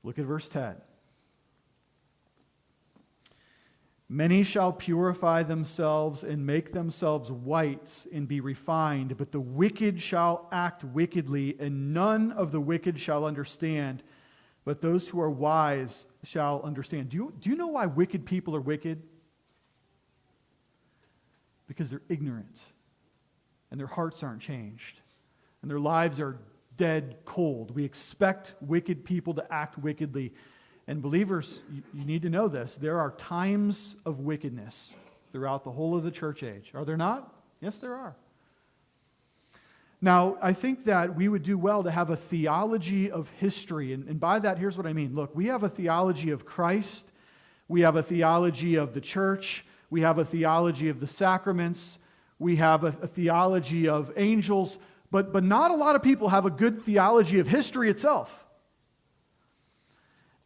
Look at verse 10. Many shall purify themselves and make themselves white and be refined, but the wicked shall act wickedly, and none of the wicked shall understand, but those who are wise shall understand. Do you know why wicked people are wicked? Because they're ignorant, and their hearts aren't changed, and their lives are dead cold. We expect wicked people to act wickedly. And believers, you need to know this. There are times of wickedness throughout the whole of the church age. Are there not? Yes, there are. Now, I think that we would do well to have a theology of history. And by that, here's what I mean. Look, we have a theology of Christ. We have a theology of the church. We have a theology of the sacraments. We have a theology of angels. But not a lot of people have a good theology of history itself.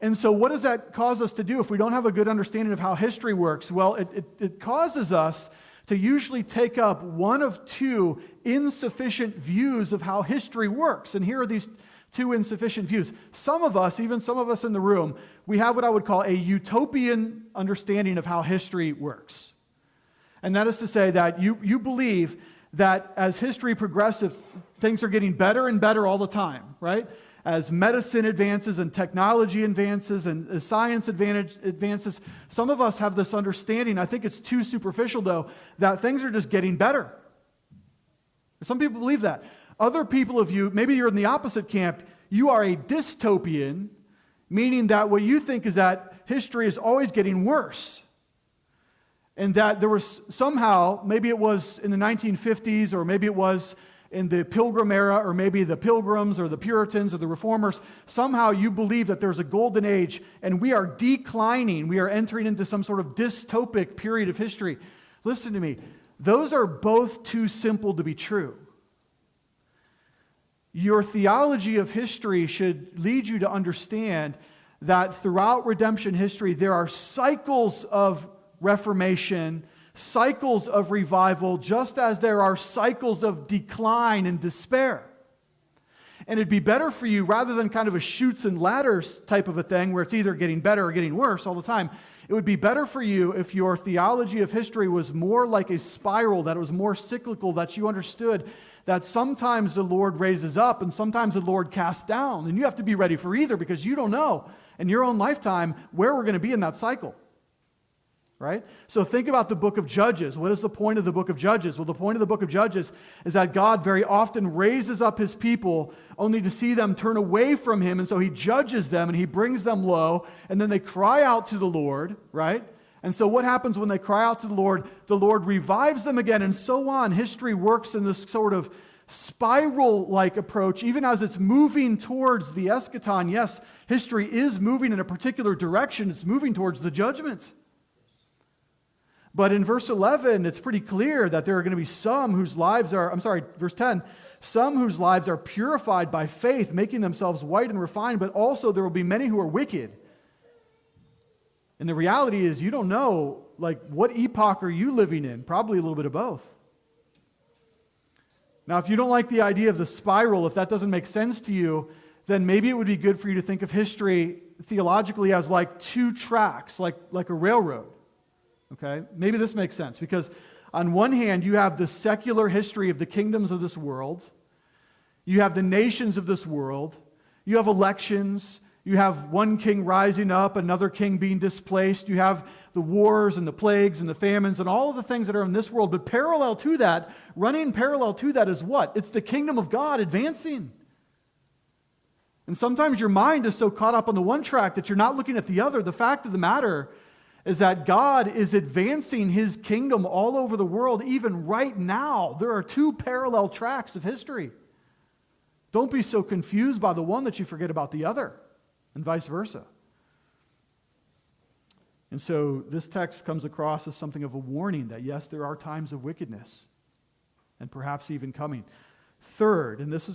And so what does that cause us to do if we don't have a good understanding of how history works? Well, it causes us to usually take up one of two insufficient views of how history works. And here are these two insufficient views. Some of us, even some of us in the room, we have what I would call a utopian understanding of how history works. And that is to say that you believe that as history progresses, things are getting better and better all the time, right? As medicine advances and technology advances and as science advances, some of us have this understanding, I think it's too superficial though, that things are just getting better. Some people believe that. Other people of you, maybe you're in the opposite camp, you are a dystopian, meaning that what you think is that history is always getting worse. And that there was somehow, maybe it was in the 1950s or maybe it was in the Pilgrim era, or maybe the Pilgrims or the Puritans or the Reformers, somehow you believe that there's a golden age and we are declining. We are entering into some sort of dystopic period of history. Listen to me. Those are both too simple to be true. Your theology of history should lead you to understand that throughout redemption history, there are cycles of reformation, cycles of revival, just as there are cycles of decline and despair. And it'd be better for you, rather than kind of a chutes and ladders type of a thing where it's either getting better or getting worse all the time, it would be better for you if your theology of history was more like a spiral, that it was more cyclical, that you understood that sometimes the Lord raises up and sometimes the Lord casts down. And you have to be ready for either, because you don't know in your own lifetime where we're going to be in that cycle. Right? So think about the book of Judges. What is the point of the book of Judges? Well, the point of the book of Judges is that God very often raises up his people only to see them turn away from him, and so he judges them and he brings them low, and then they cry out to the Lord, right? And so what happens when they cry out to the Lord? The Lord revives them again, and so on. History works in this sort of spiral-like approach, even as it's moving towards the eschaton. Yes, history is moving in a particular direction. It's moving towards the judgment. But in verse 11, it's pretty clear that there are going to be some whose lives are, verse 10, some whose lives are purified by faith, making themselves white and refined, but also there will be many who are wicked. And the reality is, you don't know, what epoch are you living in? Probably a little bit of both. Now, if you don't like the idea of the spiral, if that doesn't make sense to you, then maybe it would be good for you to think of history theologically as like two tracks, like a railroad. Okay? Maybe this makes sense, because on one hand, you have the secular history of the kingdoms of this world. You have the nations of this world. You have elections. You have one king rising up, another king being displaced. You have the wars and the plagues and the famines and all of the things that are in this world. But parallel to that, running parallel to that is what? It's the kingdom of God advancing. And sometimes your mind is so caught up on the one track that you're not looking at the other. The fact of the matter is that God is advancing his kingdom all over the world, even right now. There are two parallel tracks of history. Don't be so confused by the one that you forget about the other, and vice versa. And so this text comes across as something of a warning that, yes, there are times of wickedness, and perhaps even coming. Third, and this is